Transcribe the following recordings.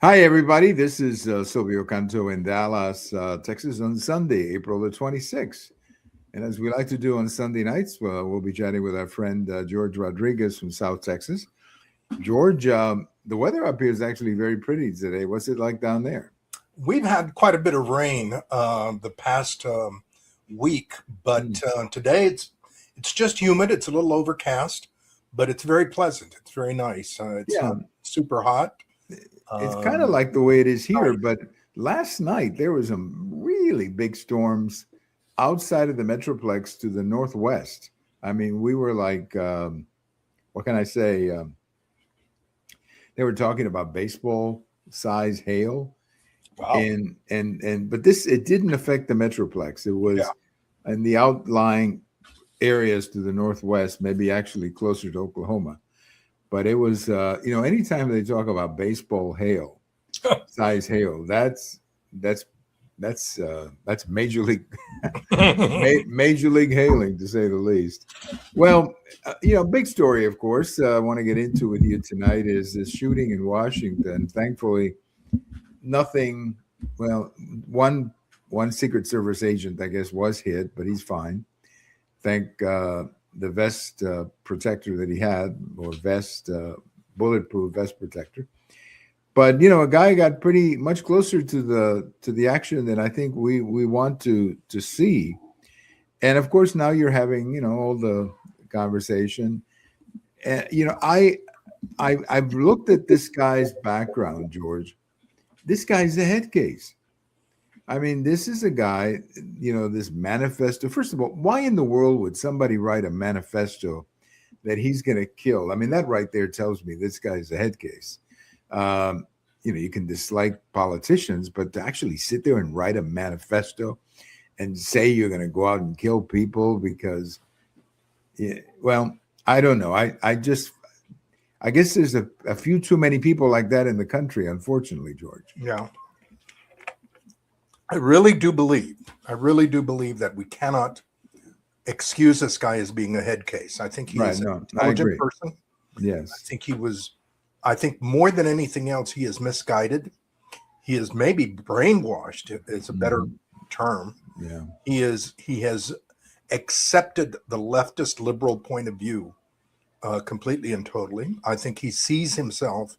Hi, everybody. This is Silvio Canto in Dallas, Texas on Sunday, April the 26th. And as we like to do on Sunday nights, we'll be chatting with our friend George Rodriguez from South Texas. George, the weather up here is actually very pretty today. What's it like down there? We've had quite a bit of rain the past week, but today it's just humid. It's a little overcast, but it's very pleasant. It's very nice. It's not super hot. It's kind of like the way it is here, but last night there was some really big storms outside of the Metroplex to the northwest. I mean, we were like, what can I say? They were talking about baseball size hail. Wow. But it didn't affect the Metroplex. It was in the outlying areas to the northwest, maybe actually closer to Oklahoma. But it was, anytime they talk about baseball hail, size hail, that's major league, major league hailing, to say the least. Well, big story, of course, I want to get into with you tonight is this shooting in Washington. Thankfully, nothing. Well, one Secret Service agent, I guess, was hit, but he's fine. Thank the vest protector that he had, or bulletproof vest protector. But a guy got pretty much closer to the action that I think we want to see. And of course, now you're having all the conversation. And I've looked at this guy's background, George. This guy's a head case. I mean, this is a guy, this manifesto. First of all, why in the world would somebody write a manifesto that he's going to kill? I mean, that right there tells me this guy's a head case. You can dislike politicians, but to actually sit there and write a manifesto and say you're going to go out and kill people because, well, I don't know. I guess there's a few too many people like that in the country, unfortunately, George. Yeah. I really do believe that we cannot excuse this guy as being a head case. I think he is an intelligent person. Yes. I think more than anything else, he is misguided. He is maybe brainwashed is a better term. Yeah. He has accepted the leftist liberal point of view completely and totally. I think he sees himself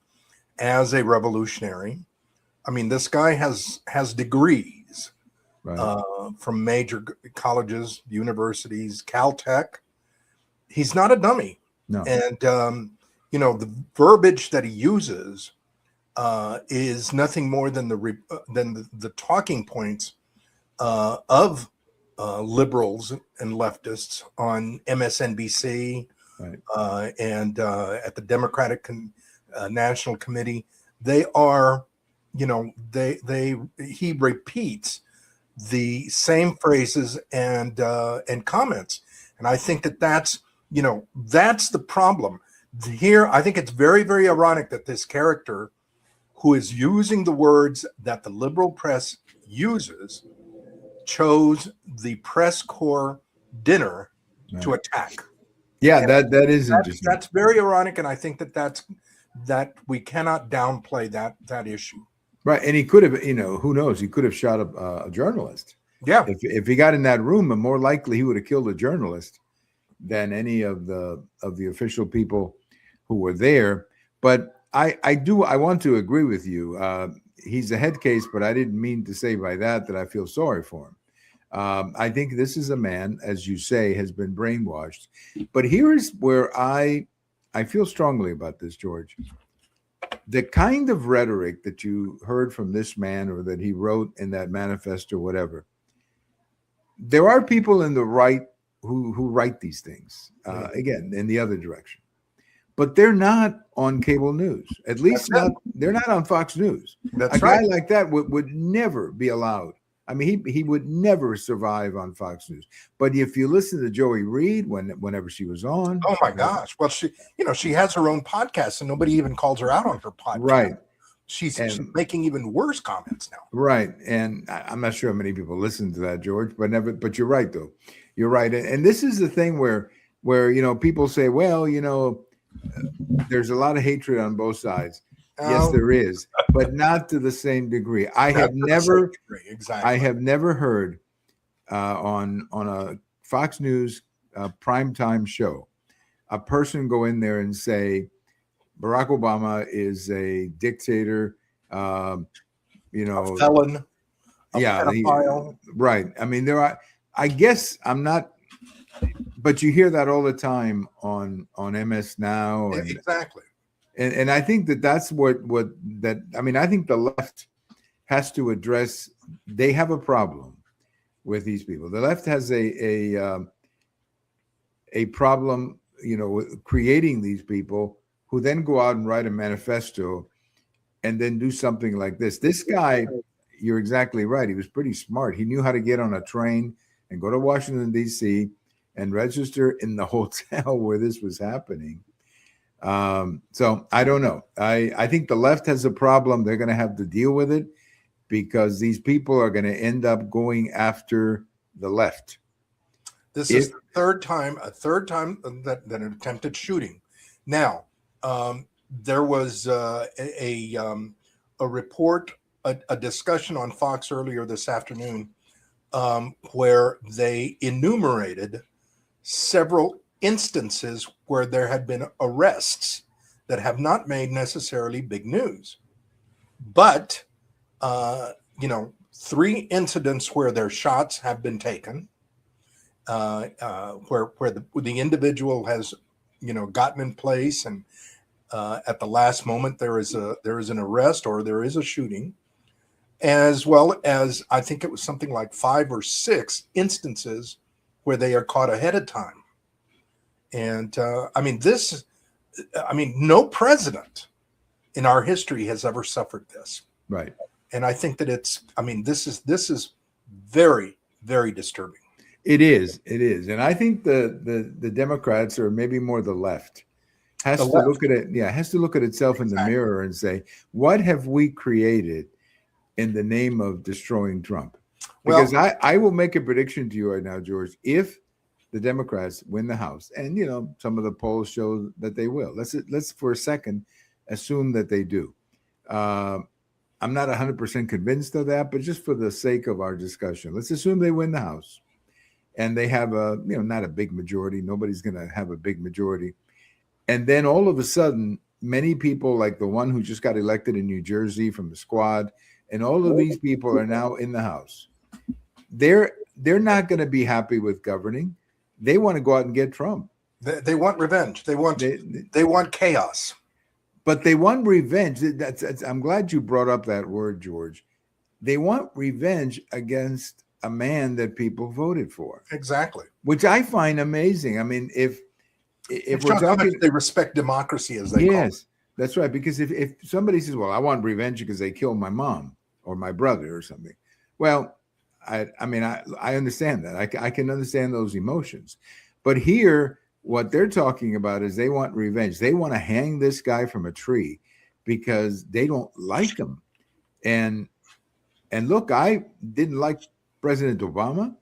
as a revolutionary. I mean, this guy has degrees from major colleges, universities, Caltech. He's not a dummy. No. And, the verbiage that he uses is nothing more than the talking points of liberals and leftists on MSNBC and at the Democratic National Committee. They are... he repeats the same phrases and comments. And I think that's the problem here. I think it's very, very ironic that this character who is using the words that the liberal press uses chose the press corps dinner to attack. Yeah, and that is interesting. That's very ironic. And I think that we cannot downplay that issue. Right, and he could have, who knows? He could have shot a journalist. Yeah. If he got in that room, and more likely he would have killed a journalist than any of the official people who were there. But I want to agree with you. He's a head case, but I didn't mean to say by that I feel sorry for him. I think this is a man, as you say, has been brainwashed. But here's where I feel strongly about this, George. The kind of rhetoric that you heard from this man or that he wrote in that manifesto, whatever, there are people in the right who write these things, again, in the other direction. But they're not on cable news. At least they're not on Fox News. That's a guy like that would never be allowed. I mean, he would never survive on Fox News. But if you listen to Joey Reid whenever she was on, oh my gosh! Well, she has her own podcast, and nobody even calls her out on her podcast. Right. She's making even worse comments now. Right, and I'm not sure how many people listen to that, George. But you're right, though. You're right, and this is the thing where people say, well, there's a lot of hatred on both sides. Yes, there is, but not to the same degree. I have never heard on a Fox News primetime show a person go in there and say Barack Obama is a dictator, a felon, pedophile. Right. I mean, there are. I guess I'm not. But you hear that all the time on MS Now. And, exactly. And I think that's what that. I mean, I think the left has to address. They have a problem with these people. The left has a problem, with creating these people who then go out and write a manifesto and then do something like this. This guy, you're exactly right. He was pretty smart. He knew how to get on a train and go to Washington, D.C. and register in the hotel where this was happening. So I don't know. I think the left has a problem. They're going to have to deal with it because these people are going to end up going after the left. This is the third time that an attempted shooting. Now, there was a report, a discussion on Fox earlier this afternoon, where they enumerated several instances where there had been arrests that have not made necessarily big news, but 3 incidents where their shots have been taken, where the individual has gotten in place, and at the last moment there is an arrest or there is a shooting, as well as I think it was something like 5 or 6 instances where they are caught ahead of time. And no president in our history has ever suffered this. Right. And I think that this is very, very disturbing. It is. And I think the Democrats, or maybe more the left, has to look at it. Yeah, has to look at itself in the mirror and say, what have we created in the name of destroying Trump? Because I will make a prediction to you right now, George. If the Democrats win the House, and some of the polls show that they will. Let's for a second assume that they do. I'm not 100% convinced of that, but just for the sake of our discussion, let's assume they win the House, and they have not a big majority. Nobody's going to have a big majority, and then all of a sudden, many people like the one who just got elected in New Jersey from the Squad, and all of these people are now in the House. They're not going to be happy with governing. They want to go out and get Trump. They want revenge. They want chaos. But they want revenge. I'm glad you brought up that word, George. They want revenge against a man that people voted for. Exactly. Which I find amazing. I mean, if we're talking, they respect democracy, as they call it. That's right. Because if somebody says, "Well, I want revenge because they killed my mom or my brother or something," well, I understand that. I can understand those emotions. But here, what they're talking about is they want revenge. They want to hang this guy from a tree because they don't like him. And look, I didn't like President Obama.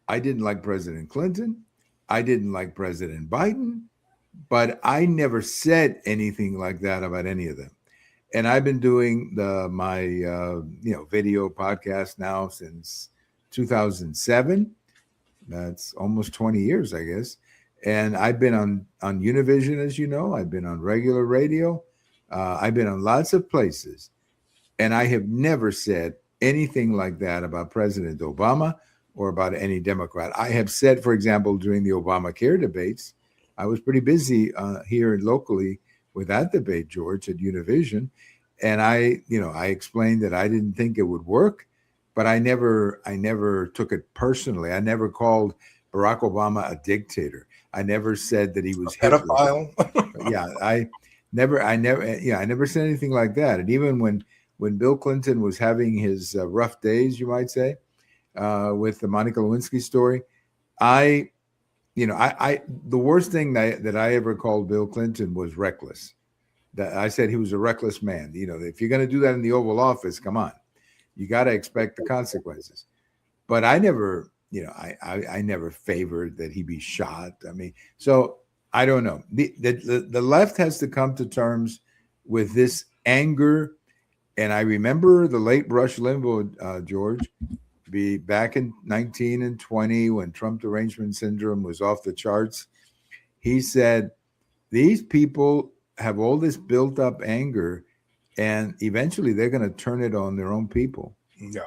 I didn't like President Clinton. I didn't like President Biden. But I never said anything like that about any of them. And I've been doing my video podcast now since 2007. That's almost 20 years, I guess. And I've been on Univision, as you know. I've been on regular radio. I've been on lots of places. And I have never said anything like that about President Obama or about any Democrat. I have said, for example, during the Obamacare debates, I was pretty busy here locally with that debate, George, at Univision. And I explained that I didn't think it would work, but I never took it personally. I never called Barack Obama a dictator. I never said that he was a pedophile. I never said anything like that. And even when Bill Clinton was having his rough days, you might say, with the Monica Lewinsky story, the worst thing that I ever called Bill Clinton was reckless. That I said he was a reckless man. If you're going to do that in the Oval Office, come on, you got to expect the consequences. But I never, I never favored that he be shot. I mean, so I don't know. The left has to come to terms with this anger. And I remember the late Rush Limbaugh, George, be back in 19 and 20 when Trump derangement syndrome was off the charts. He said, these people have all this built up anger, and eventually they're going to turn it on their own people. Yeah.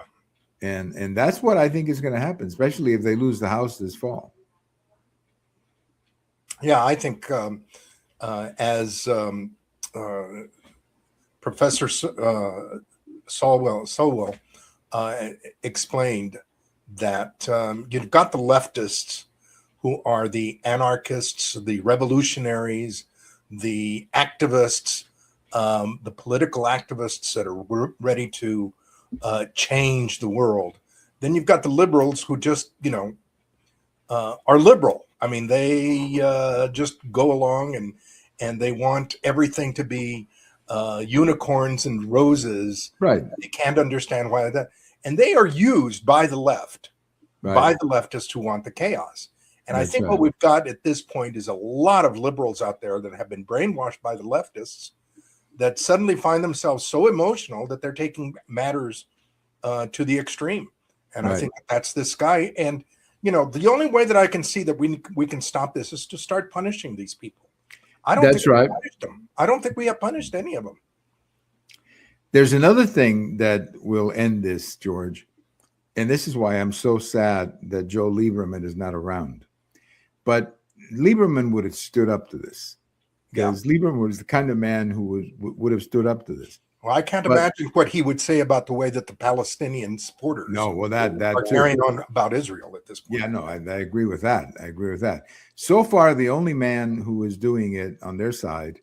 And that's what I think is going to happen, especially if they lose the House this fall. Yeah, I think as Professor Solwell explained, that you've got the leftists who are the anarchists, the revolutionaries, the activists, the political activists that are ready to change the world. Then you've got the liberals who just, are liberal. I mean, they just go along and they want everything to be unicorns and roses. Right. They can't understand why that. And they are used by the left, by the leftists who want the chaos. And I think what we've got at this point is a lot of liberals out there that have been brainwashed by the leftists that suddenly find themselves so emotional that they're taking matters to the extreme. And I think that's this guy. And, the only way that I can see that we can stop this is to start punishing these people. I don't think we punished them. I don't think we have punished any of them. There's another thing that will end this, George. And this is why I'm so sad that Joe Lieberman is not around. But Lieberman would have stood up to this. Because Lieberman was the kind of man who would have stood up to this. Well, I can't imagine what he would say about the way that the Palestinian supporters are carrying on about Israel at this point. Yeah, no, I agree with that. I agree with that. So far, the only man who is doing it on their side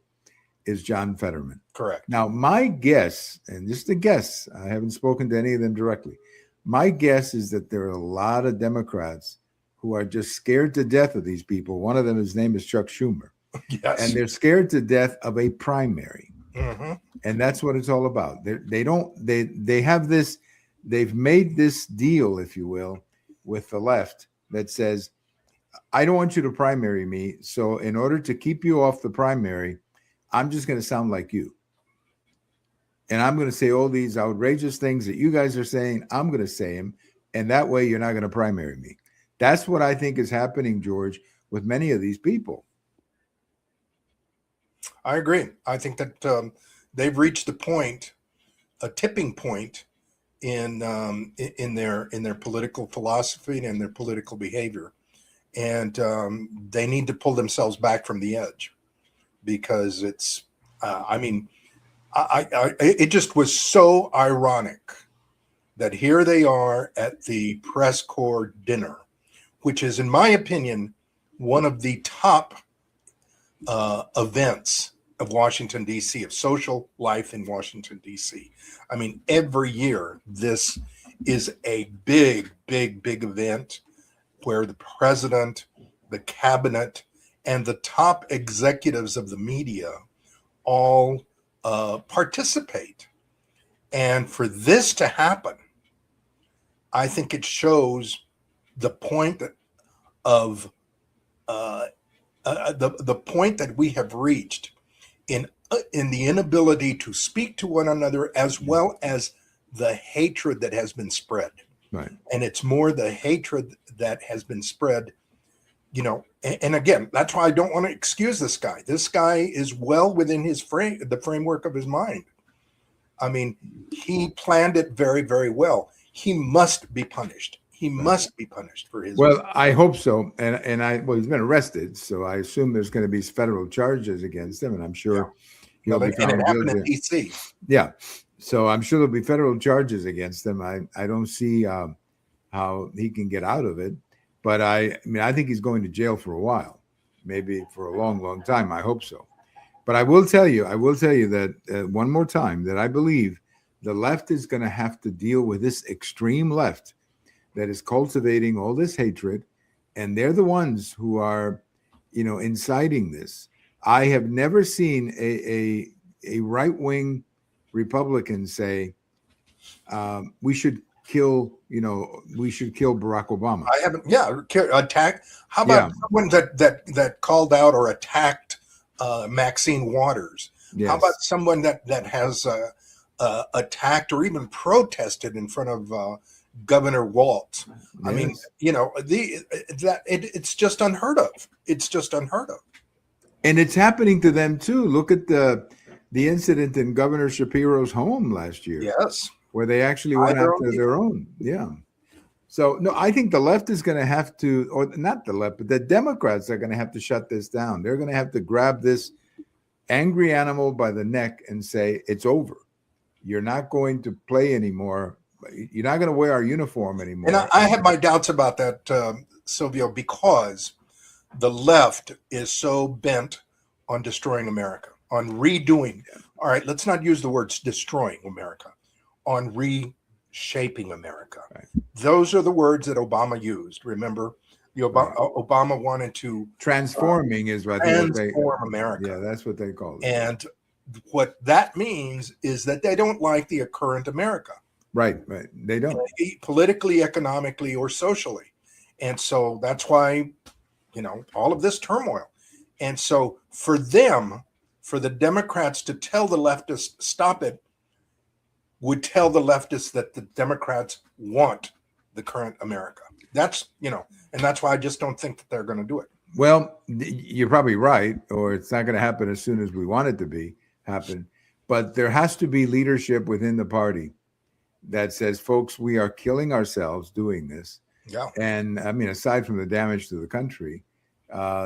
is John Fetterman. Correct. Now, my guess, and just a guess, I haven't spoken to any of them directly. My guess is that there are a lot of Democrats who are just scared to death of these people. One of them, his name is Chuck Schumer. Yes. And they're scared to death of a primary. Mm-hmm. And that's what it's all about. They have this, they've made this deal, if you will, with the left that says, I don't want you to primary me. So in order to keep you off the primary, I'm just going to sound like you. And I'm going to say all these outrageous things that you guys are saying. I'm going to say them. And that way you're not going to primary me. That's what I think is happening, George, with many of these people. I agree. I think that they've reached a tipping point in their political philosophy and their political behavior, and they need to pull themselves back from the edge, because it's. It just was so ironic that here they are at the press corps dinner, which is, in my opinion, one of the top events of Washington, D.C., of social life in Washington, D.C. I mean, every year, this is a big, big, big event where the president, the cabinet, and the top executives of the media all participate. And for this to happen, I think it shows the point of the point that we have reached in the inability to speak to one another, as well as the hatred that has been spread. Right. And it's more the hatred that has been spread, and again, that's why I don't want to excuse this guy. This guy is well within the framework of his mind. I mean, he planned it very, very well. He must be punished. He must be punished for his. Well, I hope so. And he's been arrested, so I assume there's going to be federal charges against him, and I'm sure he'll be found guilty. In DC. Yeah, so I'm sure there'll be federal charges against him. I don't see how he can get out of it, but I think he's going to jail for a while, maybe for a long, long time. I hope so. But I will tell you that one more time, that I believe the left is going to have to deal with this extreme left that is cultivating all this hatred, and they're the ones who are, inciting this. I have never seen a right-wing Republican say we should kill Barack Obama. I haven't. Yeah, attack. How about someone that called out or attacked Maxine Waters? How about Yes. someone that has attacked or even protested in front of Governor Walz? I mean, Yes. it's just unheard of. It's just unheard of. And it's happening to them too. Look at the incident in Governor Shapiro's home last year, Yes, where they actually by went their own after their people. own. Yeah. So no, I think the left is going to have to, or not the left, but the Democrats are going to have to shut this down. They're going to have to grab this angry animal by the neck and say, it's over. You're not going to play anymore. You're not going to wear our uniform And anymore. I have my doubts about that, Silvio, because the left is so bent on destroying America, on redoing. All right, let's not use the words destroying America, on reshaping America. Right. Those are the words that Obama used. Remember, Right. Obama wanted to Transforming is what they, transform America. yeah, that's what they call it. And what that means is that they don't like the current America. Right. They don't. Politically, economically, or socially. And so that's why, all of this turmoil. And so for them, for the Democrats to tell the leftists, stop it, would tell the leftists that the Democrats want the current America. That's, and that's why I just don't think that they're going to do it. Well, you're probably right, or it's not going to happen as soon as we want it to happen. But there has to be leadership within the party that says, folks, we are killing ourselves doing this. Yeah. And I mean, aside from the damage to the country,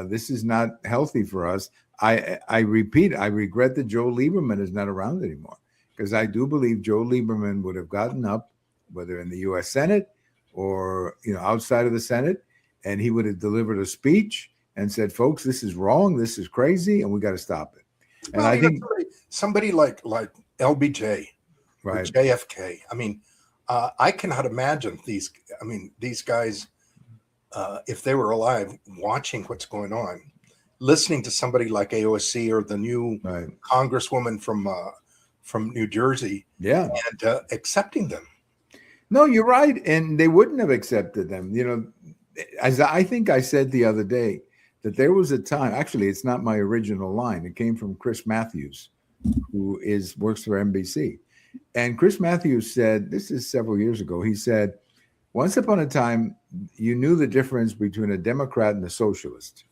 this is not healthy for us. I repeat, I regret that Joe Lieberman is not around anymore, because I do believe Joe Lieberman would have gotten up, whether in the U.S. Senate or outside of the Senate, and he would have delivered a speech and said, folks, this is wrong, this is crazy, and we got to stop it. And I think somebody like LBJ, right, or JFK. I mean, I cannot imagine these guys, if they were alive, watching what's going on, listening to somebody like AOC or the new congresswoman from New Jersey, yeah, and accepting them. No, you're right, and they wouldn't have accepted them. As I think I said the other day, that there was a time. Actually, it's not my original line. It came from Chris Matthews, who works for NBC. And Chris Matthews said, this is several years ago, he said, once upon a time, you knew the difference between a Democrat and a socialist.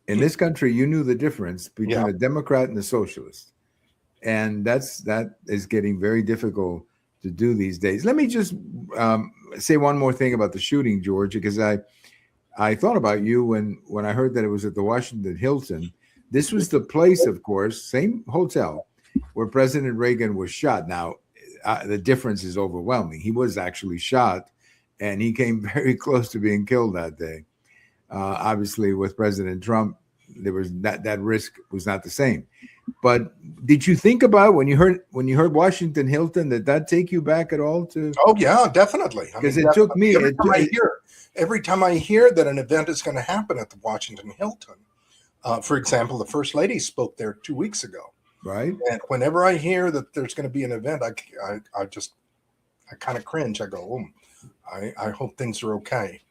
In this country, you knew the difference between a Democrat and a socialist. And that is getting very difficult to do these days. Let me just say one more thing about the shooting, George, because I thought about you when I heard that it was at the Washington Hilton. This was the place, of course, same hotel, where President Reagan was shot. Now, the difference is overwhelming. He was actually shot, and he came very close to being killed that day. Obviously, with President Trump, there was that risk was not the same. But did you think about when you heard Washington Hilton that take you back at all to? Oh yeah, definitely. Because it took me. Every time I hear that an event is going to happen at the Washington Hilton, for example, the First Lady spoke there 2 weeks ago. Right. And whenever I hear that there's going to be an event, I kind of cringe. I go, I hope things are okay.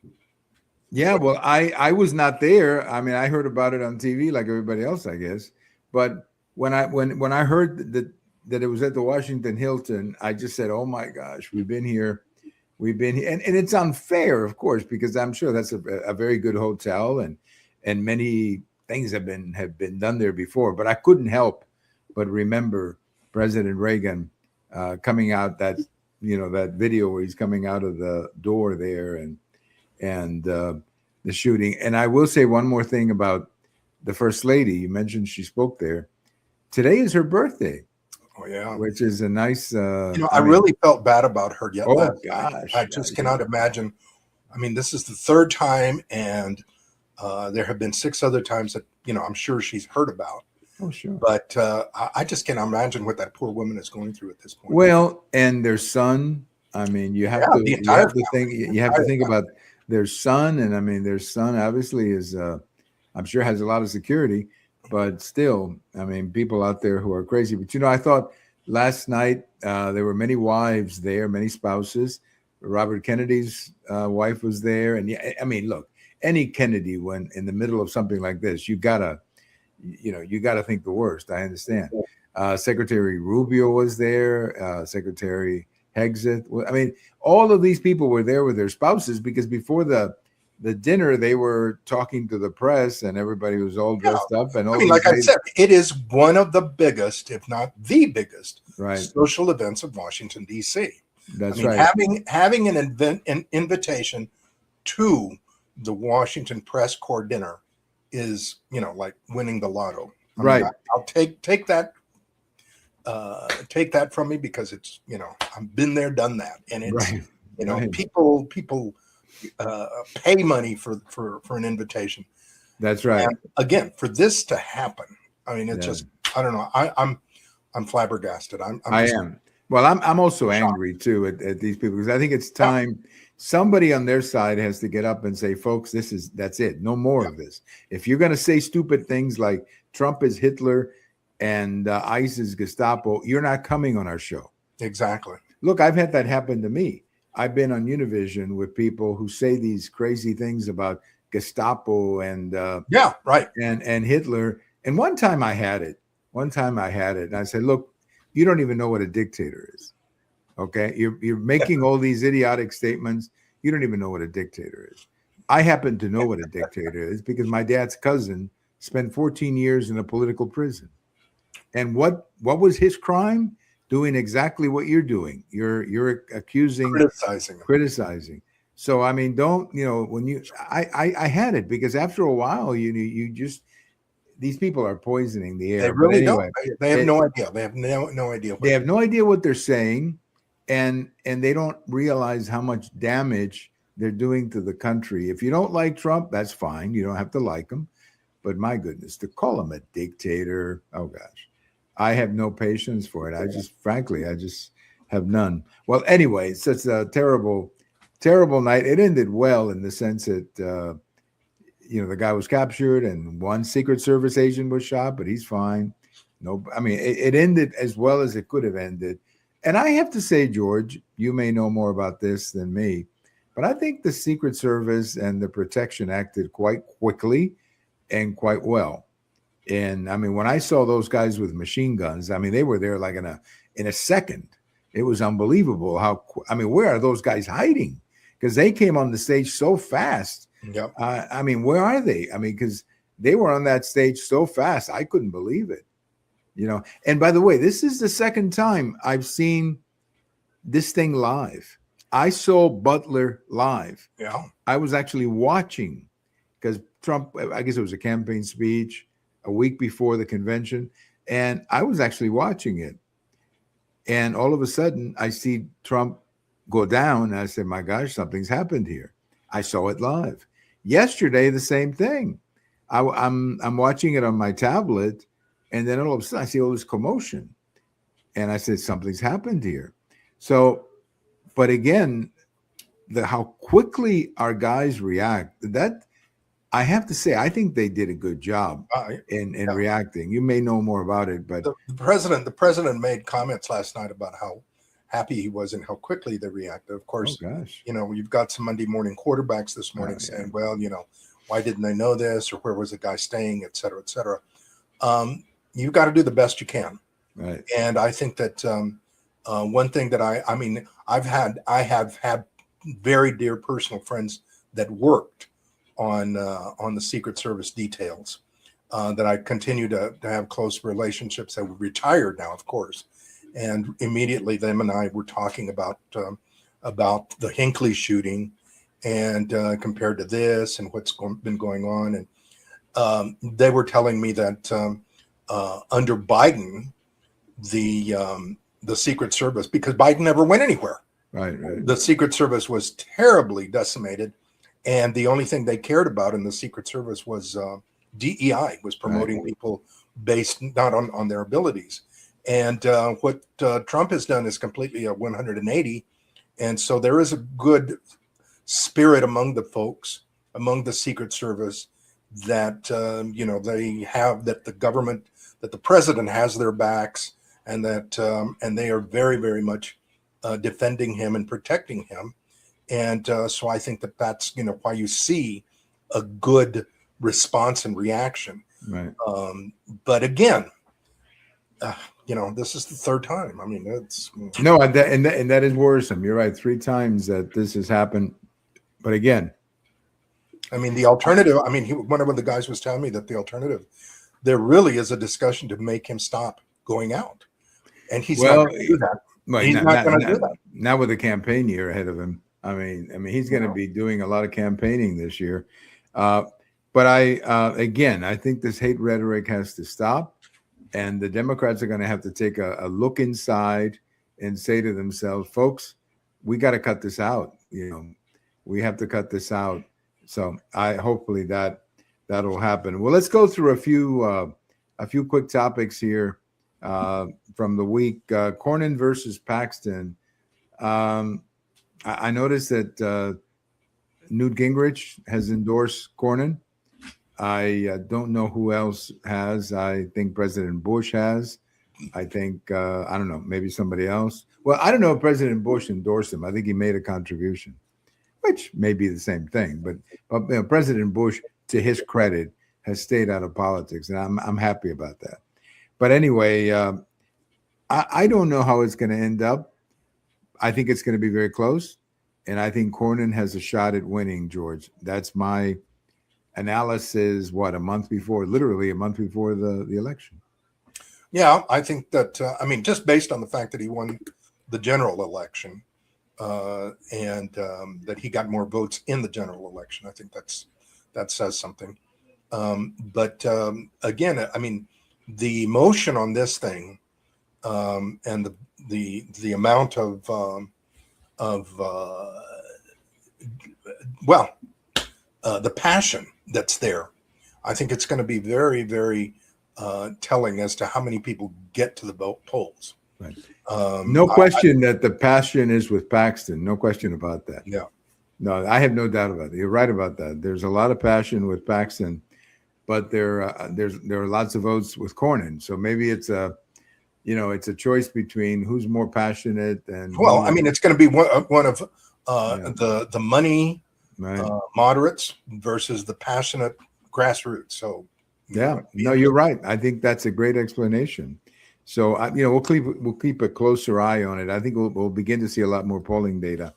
Yeah, well, I was not there. I mean, I heard about it on TV like everybody else, I guess. But when I heard that it was at the Washington Hilton, I just said, "Oh my gosh, we've been here, and it's unfair, of course, because I'm sure that's a very good hotel, and many things have been done there before. But I couldn't help but remember President Reagan coming out that video where he's coming out of the door there and the shooting. And I will say one more thing about the First Lady. You mentioned she spoke there. Today is her birthday. Oh yeah, which is a nice. I really felt bad about her yet. Oh gosh, I just cannot imagine. I mean, this is the third time, and there have been 6 other times that I'm sure she's heard about. Oh sure, but I just can't imagine what that poor woman is going through at this point. Well, and their son. I mean, you have to think about their son, and I mean, their son obviously is. I'm sure has a lot of security. But still, I mean, people out there who are crazy. But, I thought last night there were many wives there, many spouses. Robert Kennedy's wife was there. And I mean, look, any Kennedy, when in the middle of something like this, you gotta you got to think the worst. I understand. Secretary Rubio was there. Secretary Hegseth. I mean, all of these people were there with their spouses because before the dinner, they were talking to the press and everybody was all dressed up. And all I mean, like I said, it is one of the biggest, if not the biggest, social events of Washington, D.C. That's I mean, right. Having an invitation to the Washington Press Corps dinner is, like winning the lotto. I mean, I'll take that. Take that from me because it's, I've been there, done that, and it's people pay money for an invitation. That's right. And again, for this to happen, I mean, it's just, I don't know. I'm flabbergasted. I am. Well, I'm also angry too at these people because I think it's time somebody on their side has to get up and say, folks, that's it. No more of this. If you're going to say stupid things like Trump is Hitler and ICE is Gestapo, you're not coming on our show. Exactly. Look, I've had that happen to me. I've been on Univision with people who say these crazy things about Gestapo and and Hitler. And one time I had it. And I said, look, you don't even know what a dictator is. Okay, you're making all these idiotic statements. You don't even know what a dictator is. I happen to know what a dictator is because my dad's cousin spent 14 years in a political prison. And what was his crime? Doing exactly what you're doing. You're accusing, criticizing. So I mean, don't when I had it because after a while you just these people are poisoning the air. They really don't. They have no idea. They have no idea. They have no idea what they're saying, and they don't realize how much damage they're doing to the country. If you don't like Trump, that's fine. You don't have to like him. But my goodness, to call him a dictator, oh gosh. I have no patience for it. I just have none. Well, anyway, it's such a terrible, terrible night. It ended well in the sense that, the guy was captured and one Secret Service agent was shot, but he's fine. No, I mean, it ended as well as it could have ended. And I have to say, George, you may know more about this than me, but I think the Secret Service and the Protection acted quite quickly and quite well. And I mean, when I saw those guys with machine guns, I mean, they were there like in a second. It was unbelievable where are those guys hiding? Because they came on the stage so fast. Yep. I mean, where are they? I mean, because they were on that stage so fast, I couldn't believe it. And by the way, this is the second time I've seen this thing live. I saw Butler live. Yeah. I was actually watching because Trump, I guess it was a campaign speech a week before the convention, and I was actually watching it. And all of a sudden, I see Trump go down, and I said, my gosh, something's happened here. I saw it live. Yesterday, the same thing. I'm watching it on my tablet, and then all of a sudden, I see all this commotion. And I said, something's happened here. So, but again, how quickly our guys react, that I have to say, I think they did a good job in reacting. You may know more about it, but the president made comments last night about how happy he was and how quickly they reacted. Of course, you've got some Monday morning quarterbacks this morning saying, well, why didn't they know this, or where was the guy staying, et cetera, et cetera. You've got to do the best you can. Right. And I think that one thing that I have had very dear personal friends that worked on the Secret Service details that I continue to have close relationships that were retired now, of course. And immediately them and I were talking about the Hinckley shooting and compared to this and what's been going on. And they were telling me that under Biden, the Secret Service, because Biden never went anywhere. Right. The Secret Service was terribly decimated. And the only thing they cared about in the Secret Service was DEI, was promoting people based not on their abilities. And what Trump has done is completely a 180. And so there is a good spirit among the folks, among the Secret Service, that, they have, that the government, that the president has their backs, and that and they are very, very much defending him and protecting him. And so I think that that's, why you see a good response and reaction. Right. But again, this is the third time. I mean, it's No, and that is worrisome. You're right. 3 times that this has happened. But again, I mean, the alternative. I mean, one of the guys was telling me that the alternative, there really is a discussion to make him stop going out, and he's not going to do that. Well, He's not going to do that. Not with a campaign year ahead of him. I mean, he's going to be doing a lot of campaigning this year. But I think this hate rhetoric has to stop, and the Democrats are going to have to take a look inside and say to themselves, folks, we got to cut this out. We have to cut this out. So hopefully that'll happen. Well, let's go through a few quick topics here from the week. Cornyn versus Paxton. I noticed that Newt Gingrich has endorsed Cornyn. I don't know who else has. I think President Bush has. I think, I don't know, maybe somebody else. Well, I don't know if President Bush endorsed him. I think he made a contribution, which may be the same thing. But President Bush, to his credit, has stayed out of politics, and I'm happy about that. But anyway, I don't know how it's going to end up. I think it's going to be very close, and I think Cornyn has a shot at winning, George. That's my analysis, literally a month before the election. Yeah, I think that, just based on the fact that he won the general election and that he got more votes in the general election, I think that says something. But again, the emotion on this thing and the amount of the passion that's there, I think it's going to be very, very telling as to how many people get to the polls. Right. No question that the passion is with Paxton. No question about that. Yeah. No, I have no doubt about it. You're right about that. There's a lot of passion with Paxton, but there are lots of votes with Cornyn. So maybe it's a choice between who's more passionate and. Well, it's going to be one of the money moderates versus the passionate grassroots. So. Yeah, no, you're right. I think that's a great explanation. So, we'll keep a closer eye on it. I think we'll begin to see a lot more polling data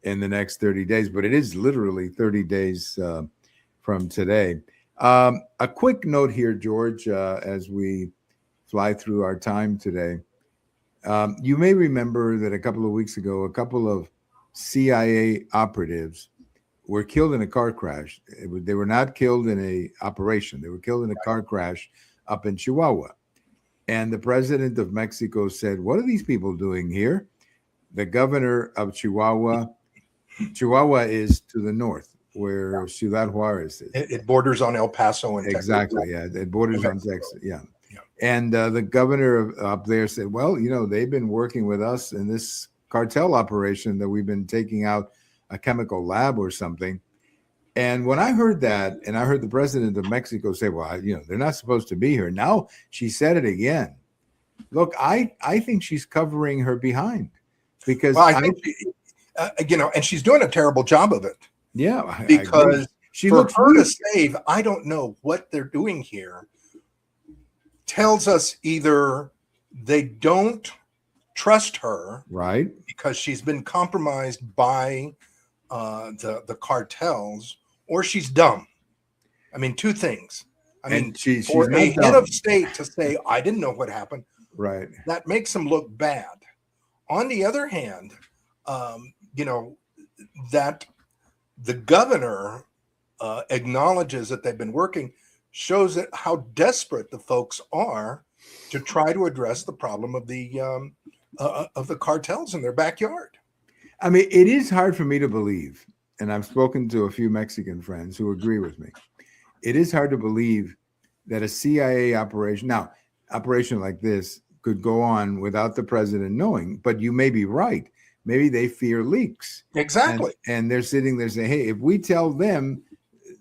in the next 30 days, but it is literally 30 days from today. A quick note here, George, as we fly through our time today. You may remember that a couple of weeks ago, a couple of CIA operatives were killed in a car crash. They were not killed in an operation. They were killed in a car crash up in Chihuahua. And the president of Mexico said, what are these people doing here? The governor of Chihuahua is to the north, where Ciudad Juarez is. It borders on El Paso and exactly, Texas. Yeah. It borders on Texas, yeah. And the governor up there said, well, they've been working with us in this cartel operation that we've been taking out a chemical lab or something. And when I heard that, and I heard the president of Mexico say, well, they're not supposed to be here. Now she said it again. Look, I think she's covering her behind because I think, and she's doing a terrible job of it. Yeah. Because for her to save, I don't know what they're doing here, tells us either they don't trust her. Right. Because she's been compromised by the cartels, or she's dumb. Two things. She's for not a dumb. head of state to say, I didn't know what happened, right, that makes them look bad. On the other hand, that the governor acknowledges that they've been working, shows it how desperate the folks are to try to address the problem of the cartels in their backyard. It is hard for me to believe, and I've spoken to a few Mexican friends who agree with me. It is hard to believe that a CIA operation like this could go on without the president knowing, but you may be right. Maybe they fear leaks. Exactly. And they're sitting there saying, hey, if we tell them,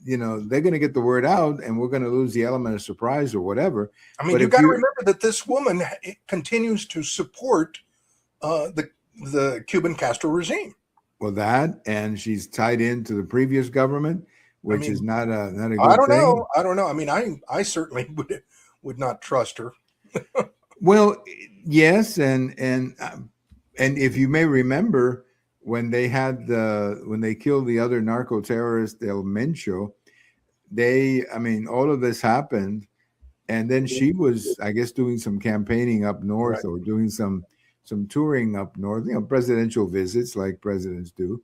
they're going to get the word out and we're going to lose the element of surprise or whatever. But you got to remember that this woman continues to support the Cuban Castro regime. Well, and she's tied into the previous government. which is not a good I don't thing. know. I don't know. I mean, I certainly would not trust her. Well, yes, and if you may remember when they killed the other narco terrorist El Mencho, all of this happened, and then she was, I guess, doing some campaigning up north, Right. or doing some touring up north, presidential visits like presidents do.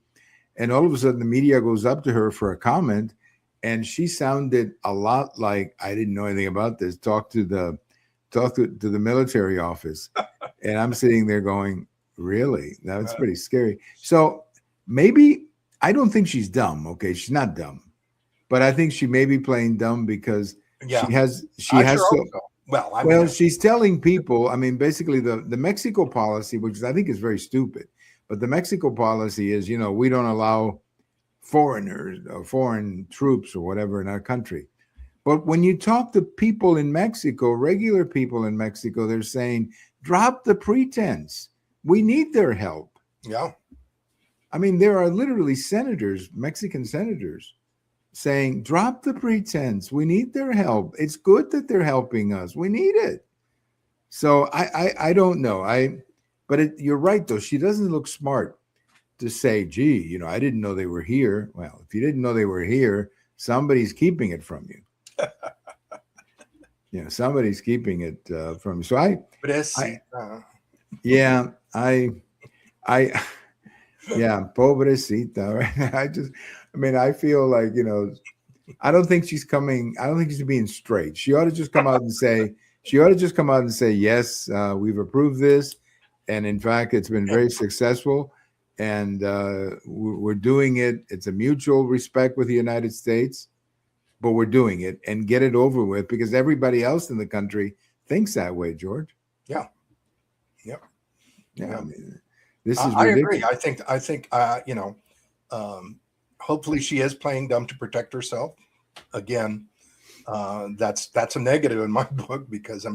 And all of a sudden, the media goes up to her for a comment, and she sounded a lot like, I didn't know anything about this. Talk to the military office, and I'm sitting there going, really? That's pretty scary. So maybe, I don't think she's dumb. Okay, she's not dumb, but I think she may be playing dumb because she has so. Well, she's telling people, basically the Mexico policy, which I think is very stupid, but the Mexico policy is, we don't allow foreigners or foreign troops or whatever in our country. But when you talk to people in Mexico, regular people in Mexico, they're saying, drop the pretense. We need their help. Yeah. There are literally senators, Mexican senators, saying, drop the pretense. We need their help. It's good that they're helping us. We need it. So I don't know. But you're right, though. She doesn't look smart to say, gee, I didn't know they were here. Well, if you didn't know they were here, somebody's keeping it from you. Somebody's keeping it from you. So pobrecita. Right? I feel like, I don't think she's being straight. She ought to just come out and say, yes, we've approved this. And in fact, it's been very successful. And we're doing it. It's a mutual respect with the United States, but we're doing it, and get it over with, because everybody else in the country thinks that way, George. Yeah. Yep. Yeah. This is I ridiculous. agree. I think hopefully she is playing dumb to protect herself. Again, that's a negative in my book, because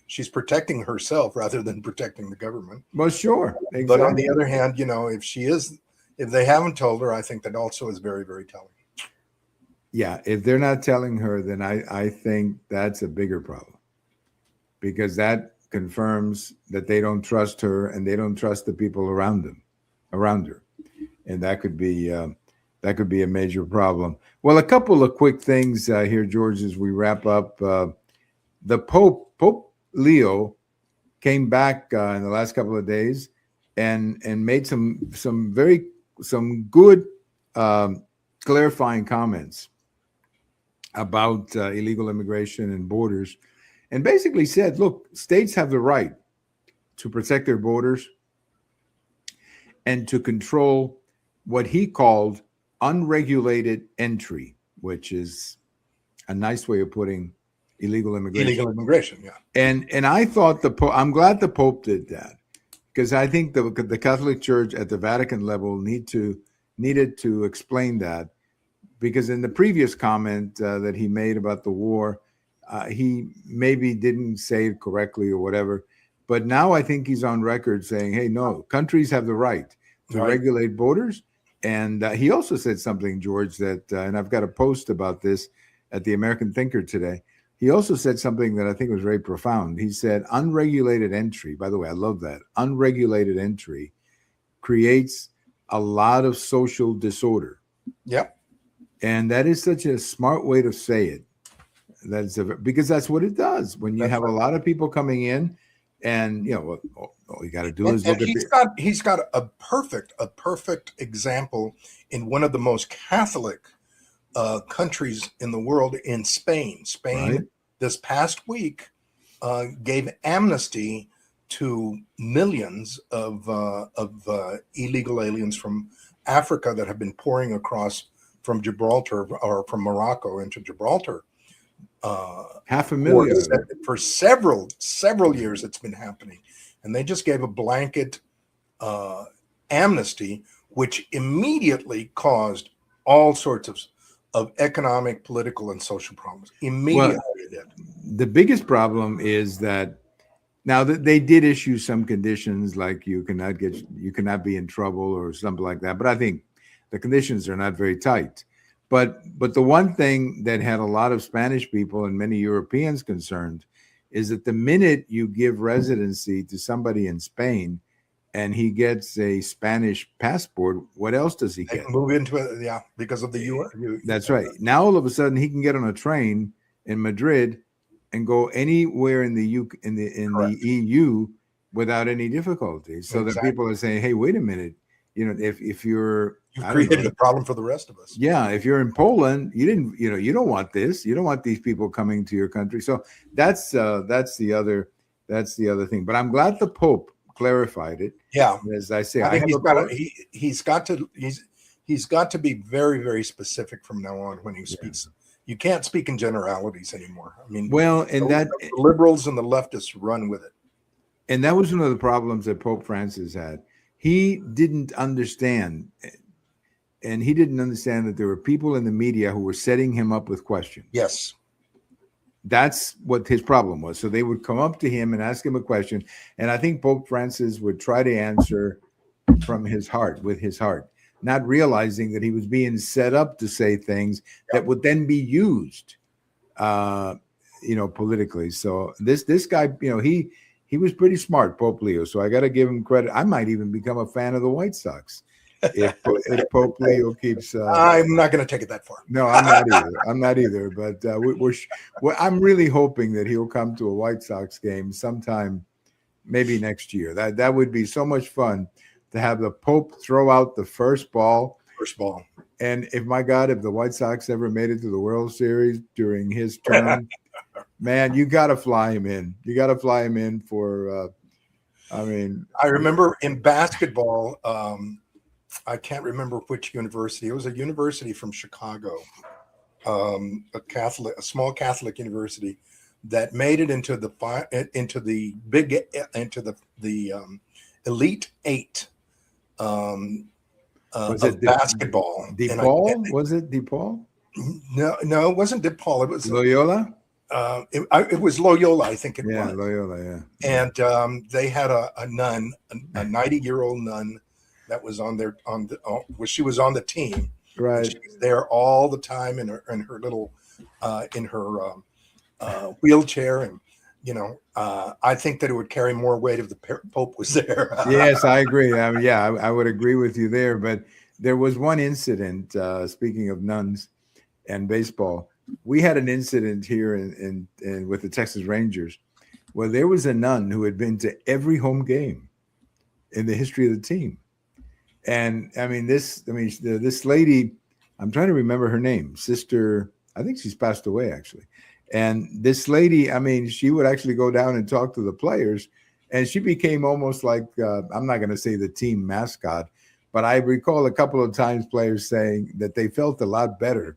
she's protecting herself rather than protecting the government. Well, sure. Exactly. But on the other hand, if they haven't told her, I think that also is very, very telling. Yeah. If they're not telling her, then I think that's a bigger problem, because that confirms that they don't trust her, and they don't trust the people around her. And that could be a major problem. Well, a couple of quick things here, George, as we wrap up. The Pope Leo came back in the last couple of days and made some good clarifying comments about illegal immigration and borders, and basically said, look, states have the right to protect their borders and to control what he called unregulated entry, which is a nice way of putting illegal immigration. Illegal immigration, yeah. And I thought I'm glad the Pope did that, because I think the Catholic Church at the Vatican level needed to explain that, because in the previous comment that he made about the war, he maybe didn't say it correctly or whatever. But now I think he's on record saying, hey, no, countries have the right to regulate borders. And he also said something, George, that, and I've got a post about this at the American Thinker today. He also said something that I think was very profound. He said, unregulated entry, by the way, I love that. Unregulated entry creates a lot of social disorder. Yep. And that is such a smart way to say it. Because that's what it does. When you have a lot of people coming in, and all you got to do is look at he's got a perfect example in one of the most Catholic countries in the world, in Spain. This past week gave amnesty to millions of illegal aliens from Africa that have been pouring across from Gibraltar, or from Morocco into Gibraltar. 500,000 for several years. It's been happening, and they just gave a blanket amnesty, which immediately caused all sorts of economic, political, and social problems. Immediately, the biggest problem is that now that they did issue some conditions, like you cannot be in trouble or something like that. But I think the conditions are not very tight. But the one thing that had a lot of Spanish people and many Europeans concerned is that the minute you give residency to somebody in Spain and he gets a Spanish passport, what else does he They get? can move into it, yeah, because of the U. That's right. Now all of a sudden he can get on a train in Madrid and go anywhere in the Correct. EU without any difficulty. So that Exactly. people are saying, "Hey, wait a minute. If you're You've I don't created know, a problem for the rest of us. yeah, if you're in Poland, you don't want this. You don't want these people coming to your country." So that's the other thing. But I'm glad the Pope clarified it. Yeah, As I say, I I think have he's a got court. to, he's got to be very, very specific from now on when he speaks. You can't speak in generalities anymore. I mean, Well, and the liberals and the leftists run with it. And that was one of the problems that Pope Francis had. He didn't understand, and he didn't understand that there were people in the media who were setting him up with questions. Yes. That's what his problem was. So they would come up to him and ask him a question. And I think Pope Francis would try to answer from his heart, with his heart, not realizing that he was being set up to say things that would then be used, politically. So this guy, he was pretty smart, Pope Leo. So I got to give him credit. I might even become a fan of the White Sox if Pope Leo keeps. I'm not going to take it that far. No, I'm not either. But I'm really hoping that he'll come to a White Sox game sometime, maybe next year. That would be so much fun to have the Pope throw out the first ball. And if the White Sox ever made it to the World Series during his term, man, you got to fly him in. You got to fly him in for. I remember in basketball. I can't remember which university. It was a university from Chicago, a small Catholic university that made it into the Elite Eight was of basketball. DePaul? Was it DePaul? No, it wasn't DePaul. It was Loyola. It was Loyola, I think it was. Yeah, Loyola. Yeah. And they had a nun, a 90-year-old nun. That was she was on the team. Right. She was there all the time in her little wheelchair, and I think that it would carry more weight if the Pope was there. Yes, I agree. I would agree with you there. But there was one incident. Speaking of nuns and baseball, we had an incident here in with the Texas Rangers, where there was a nun who had been to every home game in the history of the team. And this lady, I'm trying to remember her name, Sister, I think she's passed away actually. And this lady, she would actually go down and talk to the players, and she became almost like, I'm not going to say the team mascot, but I recall a couple of times players saying that they felt a lot better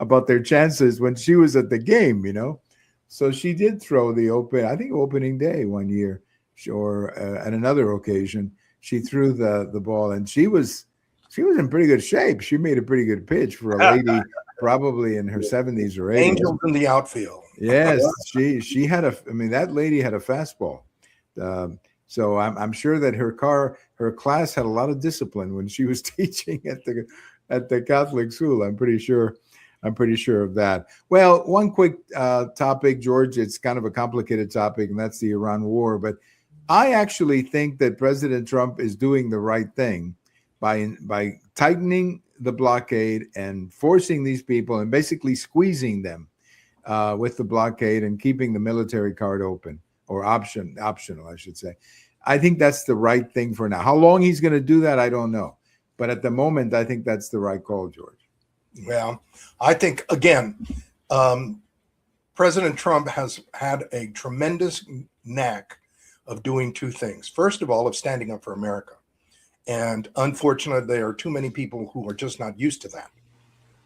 about their chances when she was at the game, So she did throw opening day one year, or at another occasion. She threw the ball, and she was in pretty good shape. She made a pretty good pitch for a lady probably in her 70s or 80s. Angels in the outfield. Yes, she had that lady had a fastball. So I'm sure that her class had a lot of discipline when she was teaching at the Catholic school. I'm pretty sure of that. Well, one quick topic, George. It's kind of a complicated topic, and that's the Iran war, but I actually think that President Trump is doing the right thing by tightening the blockade and forcing these people and basically squeezing them with the blockade and keeping the military card open, or optional, I should say. I think that's the right thing for now. How long he's going to do that, I don't know. But at the moment, I think that's the right call, George. Well, I think, again, President Trump has had a tremendous knack of doing two things. First of all, of standing up for America. And unfortunately, there are too many people who are just not used to that.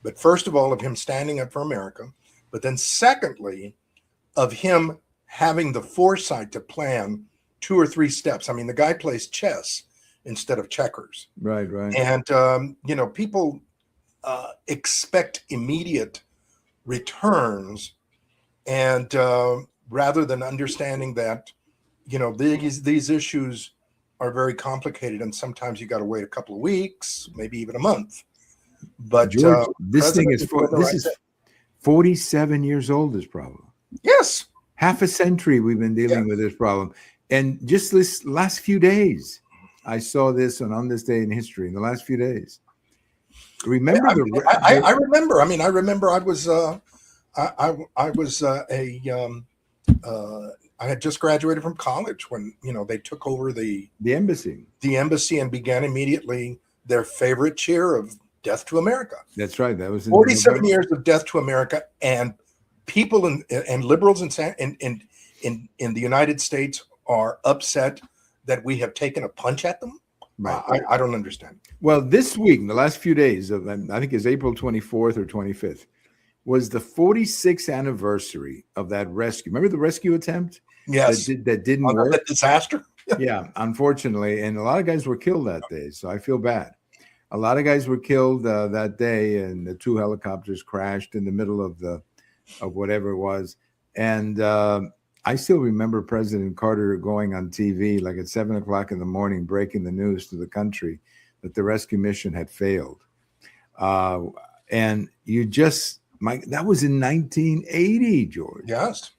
But first of all, of him standing up for America. But then secondly, of him having the foresight to plan 2 or 3 steps. The guy plays chess instead of checkers. Right. And, people expect immediate returns. And rather than understanding that, these issues are very complicated, and sometimes you got to wait a couple of weeks, maybe even a month. But George, this thing President is is doing the this right is thing. 47 years old. This problem, Yes. half a century we've been dealing with this problem, and just this last few days, I saw this on this day in history. In the last few days, remember I remember. I mean, I remember. I was I had just graduated from college when they took over the embassy. embassy and began immediately their favorite cheer of "Death to America." That's right. That was in 47 November. years of "Death to America," and people and liberals in the United States are upset that we have taken a punch at them. Right. I don't understand. Well, this week, in the last few days of, I think it's April 24th or 25th, was the 46th anniversary of that rescue. Remember the rescue attempt? Yes. That didn't work. That disaster. Yeah, unfortunately. And a lot of guys were killed that day. So I feel bad. A lot of guys were killed that day, and the 2 helicopters crashed in the middle of whatever it was. And I still remember President Carter going on TV like at 7 o'clock in the morning, breaking the news to the country that the rescue mission had failed. And you just, that was in 1980, George. Yes.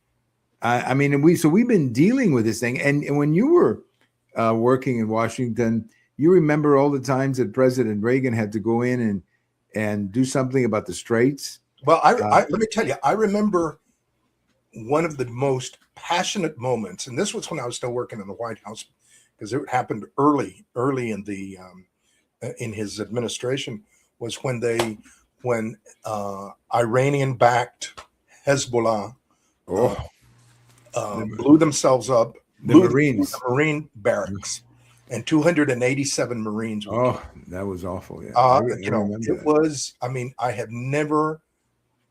I mean, we've been dealing with this thing. And when you were working in Washington, you remember all the times that President Reagan had to go in and do something about the straits. Well, let me tell you, I remember one of the most passionate moments, and this was when I was still working in the White House, because it happened early in the in his administration, was when Iranian-backed Hezbollah blew themselves up, the Marine barracks, and 287 Marines were killed. That was awful. Yeah, it was. I mean, I have never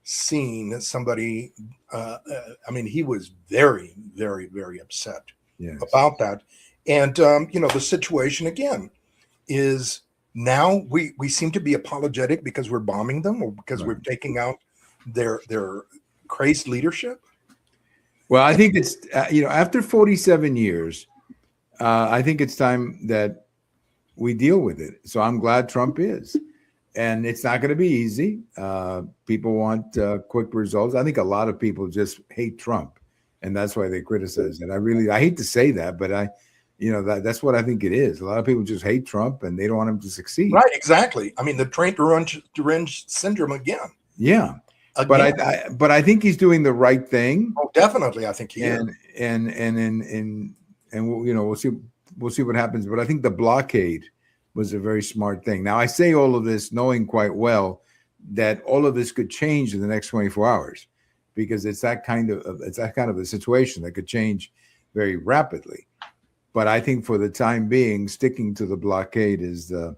seen somebody. I mean, he was very, very, very upset about that. And the situation again is now we seem to be apologetic because we're bombing them or because we're taking out their crazed leadership. Well, I think it's after 47 years, I think it's time that we deal with it. So I'm glad Trump is. And it's not going to be easy. People want quick results. I think a lot of people just hate Trump, and that's why they criticize it. I hate to say that, but that's what I think it is. A lot of people just hate Trump, and they don't want him to succeed. Right, exactly. I mean, the Trent-Derenge syndrome again. Yeah, again. But I think he's doing the right thing. Oh, definitely, I think he is. And we'll see what happens. But I think the blockade was a very smart thing. Now, I say all of this knowing quite well that all of this could change in the next 24 hours, because it's that kind of a situation that could change very rapidly. But I think for the time being, sticking to the blockade is the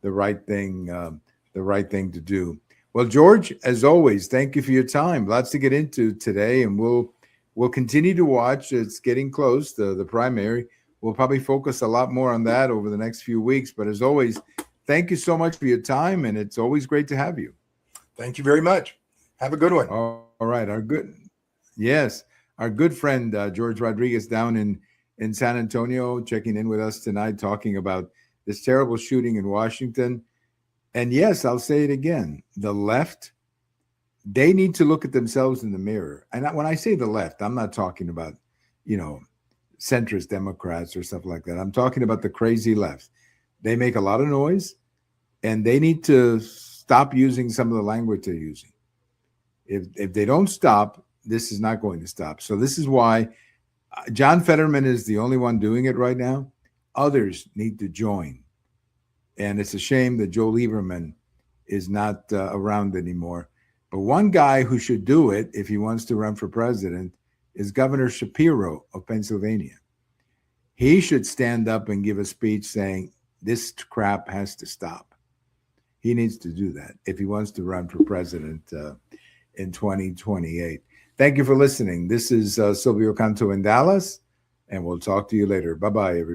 right thing to do. Well, George, as always, thank you for your time. Lots to get into today, and we'll continue to watch. It's getting close to the primary. We'll probably focus a lot more on that over the next few weeks. But as always, thank you so much for your time, and it's always great to have you. Thank you very much. Have a good one. All right. Our good friend, George Rodriguez down in San Antonio, checking in with us tonight, talking about this terrible shooting in Washington. And yes, I'll say it again. The left, they need to look at themselves in the mirror. And when I say the left, I'm not talking about, centrist Democrats or stuff like that. I'm talking about the crazy left. They make a lot of noise, and they need to stop using some of the language they're using. If they don't stop, this is not going to stop. So this is why John Fetterman is the only one doing it right now. Others need to join. And it's a shame that Joe Lieberman is not around anymore. But one guy who should do it if he wants to run for president is Governor Shapiro of Pennsylvania. He should stand up and give a speech saying this crap has to stop. He needs to do that if he wants to run for president in 2028. Thank you for listening. This is Silvio Canto in Dallas, and we'll talk to you later. Bye-bye, everybody.